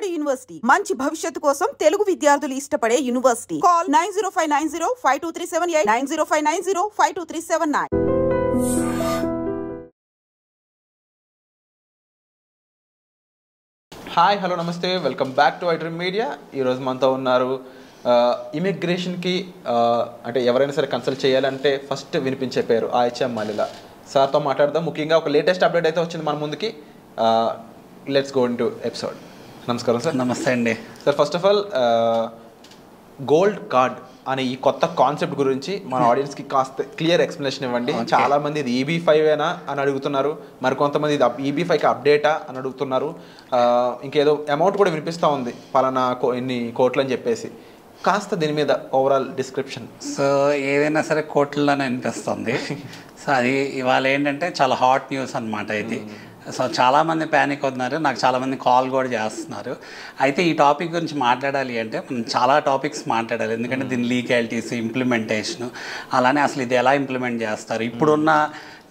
Hopeful university మంచి భవిష్యత్తు కోసం తెలుగు విద్యార్థులు ఇష్టపడే యూనివర్సిటీ. కాల్ 9059052378 9059052379. హాయ్ హలో నమస్తే, welcome back to iDream media. ఈరోజు మనతో ఉన్నారు ఇమిగ్రేషన్కి అంటే ఎవరైనా సరే కన్సల్ట్ చేయాలంటే ఫస్ట్ వినిపించే పేరు ఆయిషా మలిలా. సార్తో మాట్లాడదాం. ముఖ్యంగా ఒక లేటెస్ట్ అప్డేట్ అయితే వచ్చింది మన ముందుకి. Let's go into episode. నమస్కారం సార్. నమస్తే అండి sir. First of all gold card అనే ఈ కొత్త కాన్సెప్ట్ గురించి మన ఆడియన్స్కి కాస్త క్లియర్ ఎక్స్ప్లెనేషన్ ఇవ్వండి. చాలామంది ఇది EB5 అని అడుగుతున్నారు, మరికొంతమంది ఇది EB5కి అప్డేటా అని అడుగుతున్నారు. ఇంకేదో అమౌంట్ కూడా వినిపిస్తూ ఉంది, పలానా ఎన్ని కోట్లు అని చెప్పేసి. కాస్త దీని మీద ఓవరాల్ డిస్క్రిప్షన్. సో ఏదైనా సరే కోట్లలోనే అనిపిస్తుంది. సో అది ఇవాళ ఏంటంటే చాలా హాట్ న్యూస్ అనమాట ఇది. సో చాలామంది ప్యానిక్ అవుతున్నారు, నాకు చాలామంది కాల్ కూడా చేస్తున్నారు. అయితే ఈ టాపిక్ గురించి మాట్లాడాలి అంటే మనం చాలా టాపిక్స్ మాట్లాడాలి, ఎందుకంటే దీని లీగాలిటీస్, ఇంప్లిమెంటేషన్, అలానే అసలు ఇది ఎలా ఇంప్లిమెంట్ చేస్తారు, ఇప్పుడున్న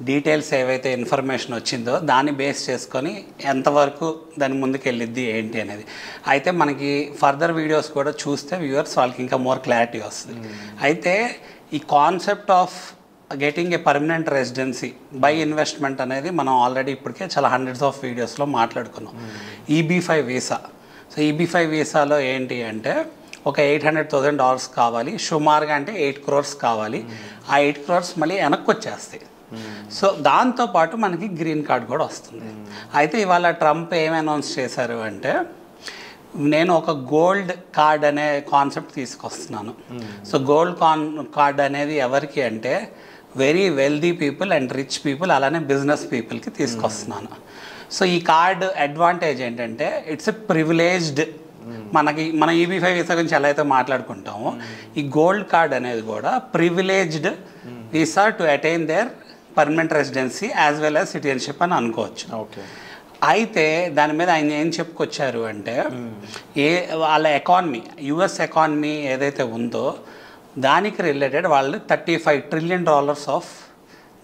డీటెయిల్స్ ఏవైతే ఇన్ఫర్మేషన్ వచ్చిందో దాన్ని బేస్ చేసుకొని ఎంతవరకు దాని ముందుకు వెళ్ళిద్ది ఏంటి అనేది. అయితే మనకి ఫర్దర్ వీడియోస్ కూడా చూస్తే వ్యూవర్స్ వాళ్ళకి ఇంకా మోర్ క్లారిటీ వస్తుంది. అయితే ఈ concept of getting a permanent residency by investment అనేది మనం ఆల్రెడీ ఇప్పటికే చాలా హండ్రెడ్స్ ఆఫ్ వీడియోస్లో మాట్లాడుకున్నాం. EB5 visa. సో EB5 వీసాలో ఏంటి అంటే ఒక $800,000 కావాలి, సుమారుగా అంటే 8 crores కావాలి. ఆ 8 crores మళ్ళీ వెనక్కి వచ్చేస్తాయి. సో దాంతోపాటు మనకి గ్రీన్ కార్డ్ కూడా వస్తుంది. అయితే ఇవాళ ట్రంప్ ఏమి అనౌన్స్ చేశారు అంటే నేను ఒక గోల్డ్ కార్డ్ అనే కాన్సెప్ట్ తీసుకొస్తున్నాను. సో గోల్డ్ కార్డ్ అనేది ఎవరికి అంటే very wealthy people and rich people, అలానే బిజినెస్ పీపుల్కి తీసుకొస్తున్నాను. సో ఈ కార్డ్ అడ్వాంటేజ్ ఏంటంటే ఇట్స్ ఎ ప్రివిలేజ్డ్, మన EB5 వీసా గురించి ఎలా అయితే మాట్లాడుకుంటామో ఈ గోల్డ్ కార్డ్ అనేది కూడా privileged visa to attain their permanent residency as well as citizenship అని అనుకోవచ్చు. ఓకే. అయితే దాని మీద ఆయన ఏం చెప్పుకొచ్చారు అంటే వాళ్ళ ఎకానమీ, US ఎకానమీ ఏదైతే ఉందో దానికి రిలేటెడ్ వాళ్ళు $35 trillion ఆఫ్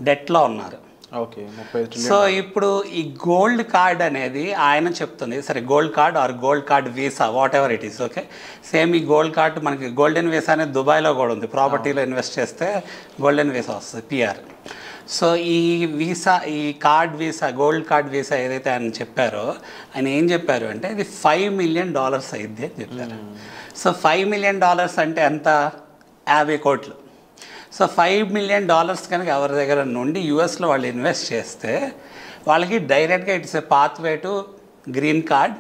డెట్లో ఉన్నారు. ఓకే. 30 trillion. సో ఇప్పుడు ఈ గోల్డ్ కార్డ్ అనేది ఆయన చెప్తుంది, సరే gold card or gold card visa what ever it is. Okay. Same ఈ గోల్డ్ కార్డ్ మనకి గోల్డెన్ వీసా అనేది దుబాయ్లో కూడా ఉంది. ప్రాపర్టీలో ఇన్వెస్ట్ చేస్తే గోల్డెన్ వీసా వస్తుంది, PR. సో ఈ వీసా, ఈ card visa, gold card visa ఏదైతే ఆయన చెప్పారో, ఆయన ఏం చెప్పారు అంటే ఇది $5 million అయింది అని చెప్పారు. సో $5 million అంటే ఎంత? 50 కోట్లు. సో $5 million కనుక ఎవరి దగ్గర నుండి USలో వాళ్ళు ఇన్వెస్ట్ చేస్తే వాళ్ళకి డైరెక్ట్గా it's a pathway to green card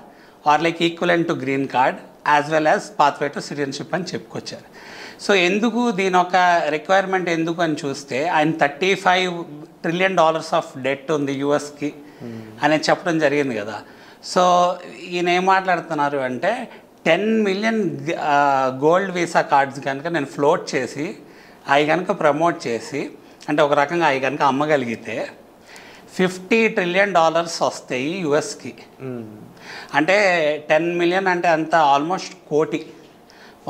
or like equivalent to green card as well as pathway to citizenship అని చెప్పుకొచ్చారు. సో ఎందుకు దీని ఒక రిక్వైర్మెంట్ ఎందుకు అని చూస్తే ఆయన $35 trillion ఆఫ్ డెట్ ఉంది USకి అనేది చెప్పడం జరిగింది కదా. సో ఈయన ఏం మాట్లాడుతున్నారు అంటే 10 million గోల్డ్ వీసా కార్డ్స్ కనుక నేను ఫ్లోట్ చేసి అవి కనుక ప్రమోట్ చేసి, అంటే ఒక రకంగా అవి కనుక అమ్మగలిగితే $50 trillion వస్తాయి USకి. అంటే 10 million అంటే అంత ఆల్మోస్ట్ కోటి,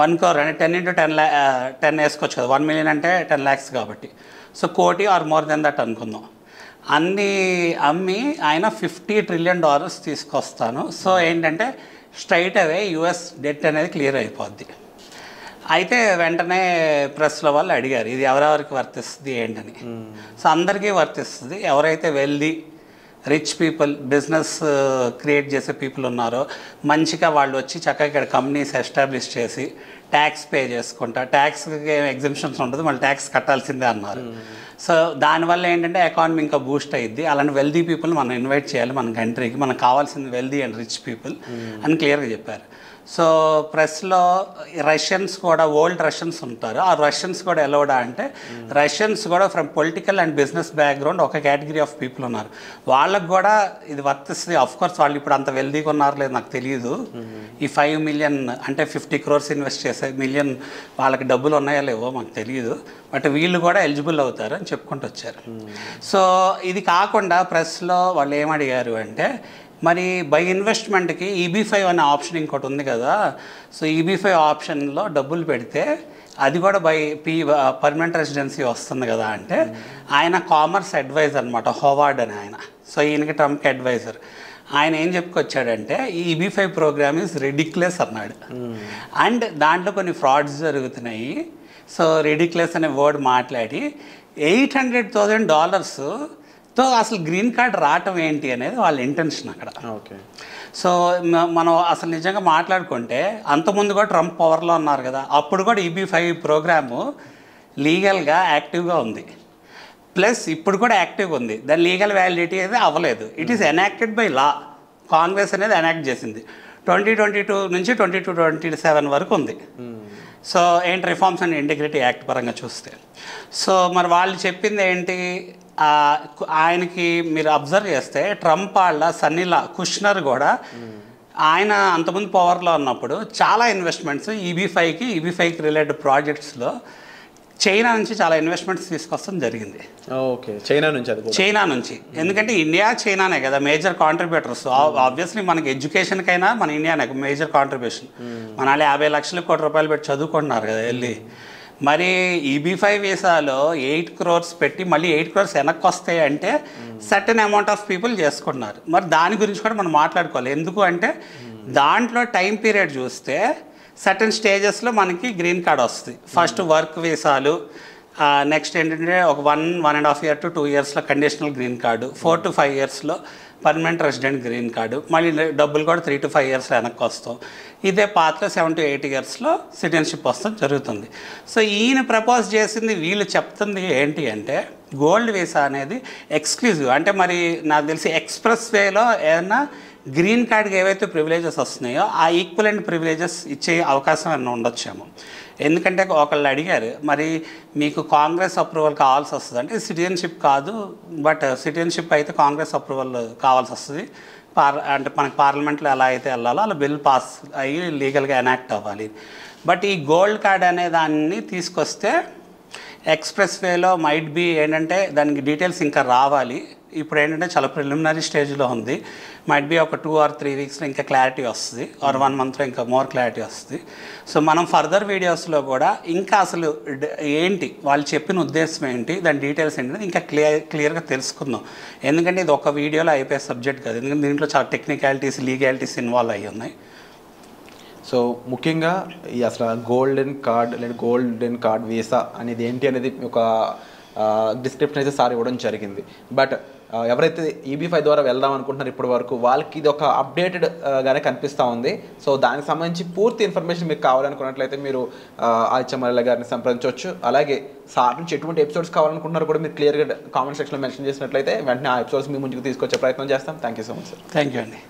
1 crore అంటే 10 into 10 వేసుకోవచ్చు కదా. 1 million అంటే 10 lakhs కాబట్టి. సో కోటి ఆర్ మోర్ దెన్ దట్ అనుకుందాం. అన్నీ అమ్మి ఆయన $50 trillion తీసుకొస్తాను. సో ఏంటంటే స్ట్రైట్ అవే US డెట్ అనేది క్లియర్ అయిపోద్ది. అయితే వెంటనే ప్రెస్లో వాళ్ళు అడిగారు ఇది ఎవరెవరికి వర్తిస్తుంది ఏంటని. సో అందరికీ వర్తిస్తుంది. ఎవరైతే wealthy rich people, business create చేసే పీపుల్ ఉన్నారో, మంచిగా వాళ్ళు వచ్చి చక్కగా ఇక్కడ కంపెనీస్ ఎస్టాబ్లిష్ చేసి ట్యాక్స్ పే చేసుకుంటా, ట్యాక్స్కి ఎగ్జంప్షన్స్ ఉంటుంది, మళ్ళీ ట్యాక్స్ కట్టాల్సిందే అన్నారు. సో దానివల్ల ఏంటంటే ఎకానమీ ఇంకా బూస్ట్ అయ్యిద్ది. అలాంటి వెల్దీ పీపుల్ మనం ఇన్వైట్ చేయాలి మన కంట్రీకి, మనకు కావాల్సింది వెల్దీ అండ్ రిచ్ పీపుల్ అని క్లియర్గా చెప్పారు. సో ప్రెస్లో రష్యన్స్ కూడా, ఓల్డ్ రష్యన్స్ ఉంటారు, ఆ రష్యన్స్ కూడా ఎలవడా అంటే రష్యన్స్ కూడా from political and business background ఒక కేటగిరీ ఆఫ్ పీపుల్ ఉన్నారు, వాళ్ళకు కూడా ఇది వర్తిస్తుంది. అఫ్కోర్స్ వాళ్ళు ఇప్పుడు అంత వెల్దీగా ఉన్నారు లేదు నాకు తెలియదు. ఈ 5 million అంటే 50 crores ఇన్వెస్ట్ చేసే మిలియన్ వాళ్ళకి డబ్బులు ఉన్నాయో లేవో మాకు తెలియదు, బట్ వీళ్ళు కూడా ఎలిజిబుల్ అవుతారు అని చెప్పుకుంటూ వచ్చారు. సో ఇది కాకుండా ప్రెస్లో వాళ్ళు ఏమడిగారు అంటే మరి బై ఇన్వెస్ట్మెంట్కి EB5 అనే ఆప్షన్ ఇంకోటి ఉంది కదా. సో EB5 ఆప్షన్లో డబ్బులు పెడితే అది కూడా బై పర్మనెంట్ రెసిడెన్సీ వస్తుంది కదా అంటే ఆయన కామర్స్ అడ్వైజర్ అనమాట, హోవార్డ్ అని ఆయన. సో ఈయనకి ట్రంప్కి అడ్వైజర్. ఆయన ఏం చెప్పుకొచ్చాడంటే ఈ EB-5 ప్రోగ్రామ్ ఈజ్ రెడిక్యులస్ అన్నాడు. అండ్ దాంట్లో కొన్ని ఫ్రాడ్స్ జరుగుతున్నాయి. సో రెడిక్యులస్ అనే వర్డ్ మాట్లాడి $800,000తో అసలు గ్రీన్ కార్డ్ రావటం ఏంటి అనేది వాళ్ళ ఇంటెన్షన్ అక్కడ. ఓకే. సో మనం అసలు నిజంగా మాట్లాడుకుంటే అంతకుముందు కూడా ట్రంప్ పవర్లో ఉన్నారు కదా, అప్పుడు కూడా EB-5 ప్రోగ్రాము లీగల్గా యాక్టివ్గా ఉంది, ప్లస్ ఇప్పుడు కూడా యాక్టివ్గా ఉంది. దాని లీగల్ వ్యాలిడిటీ అయితే అవ్వలేదు. It is enacted by law. Congress అనేది ఎనాక్ట్ చేసింది. 2022 నుంచి 2027 వరకు ఉంది. సో ఏంటి రిఫార్మ్స్ అండ్ ఇంటిగ్రిటీ యాక్ట్ పరంగా చూస్తే. సో మరి వాళ్ళు చెప్పింది ఏంటి, ఆయనకి మీరు అబ్జర్వ్ చేస్తే ట్రంప్ వాళ్ళ సన్నీలా కుష్నర్ కూడా ఆయన అంతకుముందు పవర్లో ఉన్నప్పుడు చాలా ఇన్వెస్ట్మెంట్స్ EB-5కి రిలేటెడ్ ప్రాజెక్ట్స్లో చైనా నుంచి చాలా ఇన్వెస్ట్మెంట్స్ తీసుకొస్తాం జరిగింది. ఓకే. చైనా నుంచి ఎందుకంటే ఇండియా చైనానే కదా మేజర్ కాంట్రిబ్యూటర్స్. ఆబ్వియస్లీ మనకి ఎడ్యుకేషన్కైనా మన ఇండియానే మేజర్ కాంట్రిబ్యూషన్. మన వాళ్ళు 50 లక్షల కోట్ల రూపాయలు పెట్టి చదువుకుంటున్నారు కదా వెళ్ళి. మరి EB-5 వీసాలో 8 crores పెట్టి మళ్ళీ 8 crores వెనక్కి వస్తాయి అంటే సర్టెన్ అమౌంట్ ఆఫ్ పీపుల్ చేసుకుంటున్నారు. మరి దాని గురించి కూడా మనం మాట్లాడుకోవాలి. ఎందుకు అంటే దాంట్లో టైం పీరియడ్ చూస్తే సర్టెన్ స్టేజెస్లో మనకి గ్రీన్ కార్డ్ వస్తుంది. ఫస్ట్ వర్క్ వీసాలు, నెక్స్ట్ ఏంటంటే ఒక 1.5 year to 2 yearsలో కండిషనల్ గ్రీన్ కార్డు, 4 to 5 yearsలో పర్మనెంట్ రెసిడెంట్ గ్రీన్ కార్డు, మళ్ళీ డబ్బులు కూడా 3 to 5 yearsలో వెనక్కి వస్తాం. ఇదే పాత్ర 7 to 8 yearsలో సిటిజన్షిప్ వస్తాం జరుగుతుంది. సో ఈయన ప్రపోజ్ చేసింది, వీళ్ళు చెప్తుంది ఏంటి అంటే గోల్డ్ వీసా అనేది ఎక్స్క్లూజివ్. అంటే మరి నాకు తెలిసి ఎక్స్ప్రెస్ వేలో ఏదైనా గ్రీన్ కార్డ్కి ఏవైతే ప్రివిలేజెస్ వస్తున్నాయో ఆ ఈక్వలెంట్ ప్రివిలేజెస్ ఇచ్చే అవకాశం ఏమైనా ఉండొచ్చేమో. ఎందుకంటే ఒకళ్ళు అడిగారు, మరి మీకు కాంగ్రెస్ అప్రూవల్ కావాల్సి వస్తుంది అంటే సిటిజన్షిప్ కాదు, బట్ సిటిజన్షిప్ అయితే కాంగ్రెస్ అప్రూవల్ కావాల్సి వస్తుంది. అంటే మనకి పార్లమెంట్లో ఎలా అయితే వెళ్ళాలో అలా బిల్ పాస్ అయ్యి లీగల్గా ఎనాక్ట్ అవ్వాలి. బట్ ఈ గోల్డ్ కార్డ్ అనే దాన్ని తీసుకొస్తే ఎక్స్ప్రెస్ వేలో మైట్ బీ ఏంటంటే దానికి డీటెయిల్స్ ఇంకా రావాలి. ఇప్పుడు ఏంటంటే చాలా ప్రిలిమినరీ స్టేజ్లో ఉంది. మైట్ బీ ఒక 2 or 3 weeksలో ఇంకా క్లారిటీ వస్తుంది, ఆర్ 1 monthలో ఇంకా మోర్ క్లారిటీ వస్తుంది. సో మనం ఫర్దర్ వీడియోస్లో కూడా ఇంకా అసలు ఏంటి వాళ్ళు చెప్పిన ఉద్దేశం ఏంటి, దాని డీటెయిల్స్ ఏంటి ఇంకా క్లియర్గా తెలుసుకుందాం. ఎందుకంటే ఇది ఒక వీడియోలో అయిపోయే సబ్జెక్ట్ కాదు, ఎందుకంటే దీంట్లో చాలా టెక్నికాలిటీస్, లీగాలిటీస్ ఇన్వాల్వ్ అయ్యి ఉన్నాయి. సో ముఖ్యంగా ఈ అసలు గోల్డెన్ కార్డ్ లేదా గోల్డెన్ కార్డ్ వీసా అనేది ఏంటి అనేది ఒక డిస్క్రిప్షన్ అయితే సార్ ఇవ్వడం జరిగింది. బట్ ఎవరైతే EB-5 ద్వారా వెళ్దాం అనుకుంటున్నారు ఇప్పటి వరకు వాళ్ళకి ఇది ఒక అప్డేటెడ్ గానే కనిపిస్తూ ఉంది. సో దానికి సంబంధించి పూర్తి ఇన్ఫర్మేషన్ మీకు కావాలనుకున్నట్లయితే మీరు ఆదిత్య మల్లెల గారిని సంప్రదించవచ్చు. అలాగే సార్ నుంచి ఎటువంటి ఎపిసోడ్స్ కావాలనుకుంటున్నారు కూడా మీరు క్లియర్గా కామెంట్ సెక్షన్లో మెన్షన్ చేసినట్లయితే వెంటనే ఆ ఎపిసోడ్స్ మీ ముందుకు తీసుకొచ్చే ప్రయత్నం చేస్తాం. Thank you so much sir. Thank you అండి.